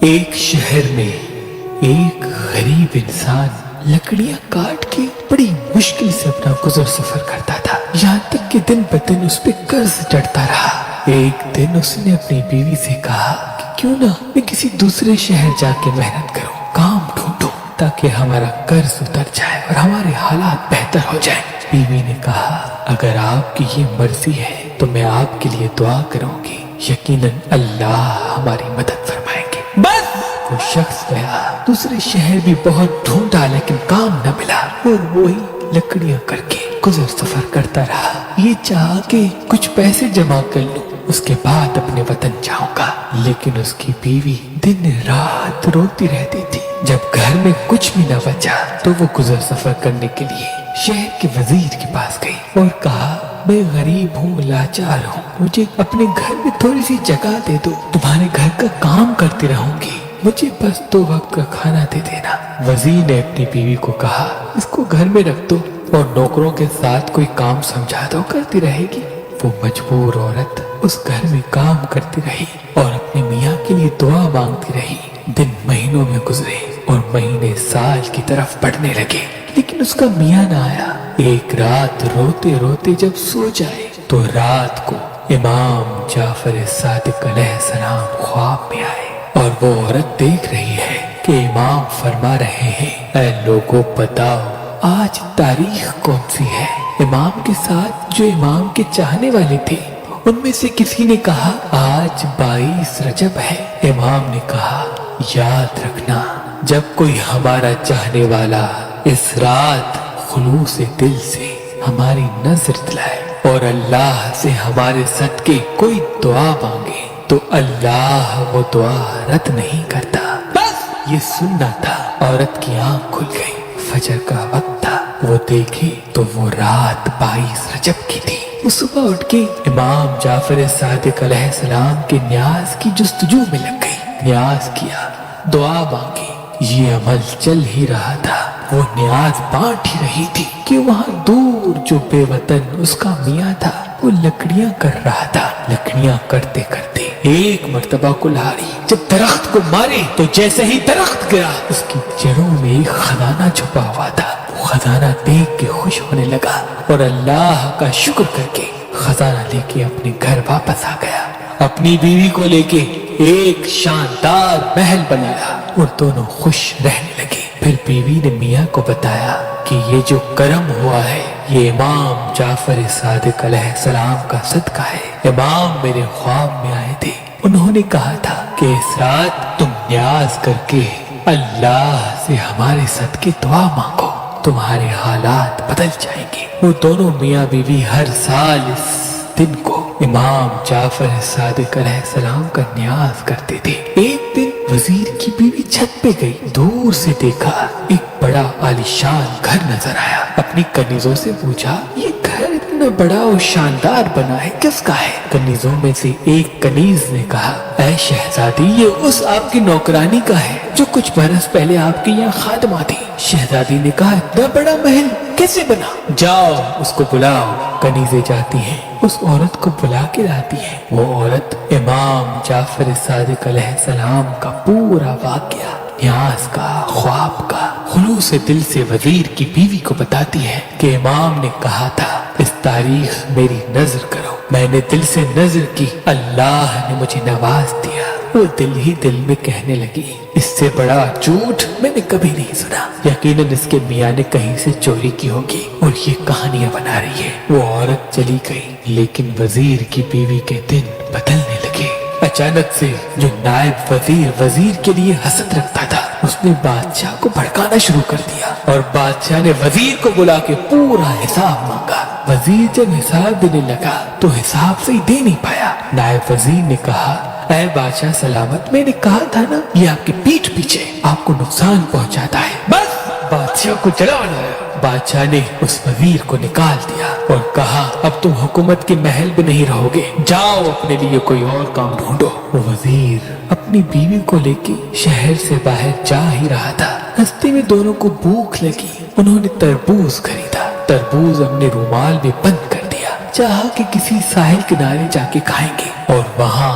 ایک شہر میں ایک غریب انسان لکڑیاں کاٹ کے بڑی مشکل سے اپنا گزر سفر کرتا تھا، یہاں تک کہ دن بدن اس پہ قرض چڑھتا رہا۔ ایک دن اس نے اپنی بیوی سے کہا کہ کیوں نہ میں کسی دوسرے شہر جا کے محنت کروں، کام ڈھونڈوں تاکہ ہمارا قرض اتر جائے اور ہمارے حالات بہتر ہو جائیں۔ بیوی نے کہا اگر آپ کی یہ مرضی ہے تو میں آپ کے لیے دعا کروں گی، یقیناً اللہ ہماری مدد فرمائیں گے۔ بس وہ شخص گیا، دوسرے شہر بھی بہت ڈھونڈا لیکن کام نہ ملا، اور وہی لکڑیاں کر کے گزر سفر کرتا رہا۔ یہ چاہا کہ کچھ پیسے جمع کر لوں، اس کے بعد اپنے وطن جاؤں گا، لیکن اس کی بیوی دن رات روتی رہتی تھی۔ جب گھر میں کچھ بھی نہ بچا تو وہ گزر سفر کرنے کے لیے شہر کے وزیر کے پاس گئی اور کہا میں غریب ہوں، لاچار ہوں، مجھے اپنے گھر میں تھوڑی سی جگہ دے دو، تمہارے گھر کا کام کرتی رہوں گی، مجھے بس 2 وقت کا کھانا دے دینا۔ وزیر نے اپنی بیوی کو کہا اس کو گھر میں رکھ دو اور نوکروں کے ساتھ کوئی کام سمجھا دو، کرتی رہے گی۔ وہ مجبور عورت اس گھر میں کام کرتی رہی اور اپنے میاں کے لیے دعا مانگتی رہی۔ دن مہینوں میں گزرے اور مہینے سال کی طرف بڑھنے لگے، لیکن اس کا میاں نہ آیا۔ ایک رات روتے روتے جب سو جائے تو رات کو امام جعفر صادق علیہ السلام خواب میں آئے اور وہ عورت دیکھ رہی ہے کہ امام فرما رہے ہیں اے لوگوں بتاؤ آج تاریخ کون سی ہے۔ امام کے ساتھ جو امام کے چاہنے والے تھے ان میں سے کسی نے کہا آج 22 رجب ہے۔ امام نے کہا یاد رکھنا جب کوئی ہمارا چاہنے والا اس رات خلوص دل سے ہماری نظر دلائے اور اللہ سے ہمارے صدقے کوئی دعا مانگے تو اللہ وہ دعا رد نہیں کرتا۔ بس یہ سننا تھا۔ عورت کی آنکھ کھل گئی، فجر کا وقت تھا، وہ دیکھی تو وہ رات 22 رجب کی تھی۔ وہ صبح اٹھ کے امام جعفر صادق علیہ السلام کے نیاز کی جستجو میں لگ گئی، نیاز کیا، دعا مانگی۔ یہ عمل چل ہی رہا تھا، وہ نیاز بانٹ ہی رہی تھی کہ وہاں دور جو بے وطن اس کا میاں تھا وہ لکڑیاں کر رہا تھا۔ لکڑیاں کرتے کرتے ایک مرتبہ کلہاڑی جب درخت کو مارے تو جیسے ہی درخت گرا اس کی جڑوں میں ایک خزانہ چھپا ہوا تھا۔ وہ خزانہ دیکھ کے خوش ہونے لگا اور اللہ کا شکر کر کے خزانہ لے کے اپنے گھر واپس آ گیا۔ اپنی بیوی کو لے کے ایک شاندار محل بنایا اور دونوں خوش رہنے لگے۔ پھر بیوی نے میاں کو بتایا کہ یہ جو کرم ہوا ہے یہ امام جعفر صادق علیہ السلام کا صدقہ ہے۔ امام میرے خواب میں آئے تھے، انہوں نے کہا تھا کہ اس رات تم نیاز کر کے اللہ سے ہمارے صدقے دعا مانگو، تمہارے حالات بدل جائیں گے۔ وہ دونوں میاں بیوی ہر سال اس دن کو امام جعفر صادق علیہ السلام کا نیاز کرتے تھے۔ ایک دن وزیر کی بیوی چھت پہ گئی، دور سے دیکھا ایک بڑا عالیشان گھر نظر آیا۔ اپنی کنیزوں سے پوچھا یہ گھر اتنا بڑا اور شاندار بنا ہے کس کا ہے؟ کنیزوں میں سے ایک کنیز نے کہا اے شہزادی یہ اس آپ کی نوکرانی کا ہے جو کچھ برس پہلے آپ کے یہاں خادمہ تھی۔ شہزادی نے کہا اتنا بڑا محل کیسے بنا؟ جاؤ اس کو بلاؤ۔ کنیزیں جاتی ہیں، اس عورت کو بلا کے لاتی ہے۔ وہ عورت امام جعفر صادق علیہ السلام کا پورا واقعہ، نیاز کا، خواب کا، خلوص دل سے وزیر کی بیوی کو بتاتی ہے کہ امام نے کہا تھا اس تاریخ میری نظر کرو، میں نے دل سے نظر کی، اللہ نے مجھے نواز دیا۔ وہ دل ہی دل میں کہنے لگی اس سے بڑا جھوٹ میں نے کبھی نہیں سنا، یقیناً اس کے میاں نے کہیں سے چوری کی ہوگی اور یہ کہانیاں بنا رہی ہے۔ وہ عورت چلی گئی لیکن وزیر کی بیوی کے دن بدلنے لگے۔ اچانک سے جو نائب وزیر کے لیے حسد رکھتا تھا اس نے بادشاہ کو بھڑکانا شروع کر دیا اور بادشاہ نے وزیر کو بلا کے پورا حساب مانگا۔ وزیر جب حساب دینے لگا تو حساب سے ہی دے نہیں پایا۔ نائب وزیر نے کہا اے بادشاہ سلامت، میں نے کہا تھا نا یہ آپ کی پیٹھ پیچھے آپ کو نقصان پہنچاتا ہے۔ بس بادشاہ کو جلا بنایا۔ بادشاہ نے اس وزیر کو نکال دیا اور کہا اب تم حکومت کے محل میں نہیں رہو گے، جاؤ اپنے لیے کوئی اور کام ڈھونڈو۔ وزیر اپنی بیوی کو لے کے شہر سے باہر جا ہی رہا تھا، راستے میں دونوں کو بھوک لگی، انہوں نے تربوز خریدا، تربوز اپنے رومال میں بند کر دیا، چاہا کہ کسی ساحل کنارے جا کے کھائیں گے اور وہاں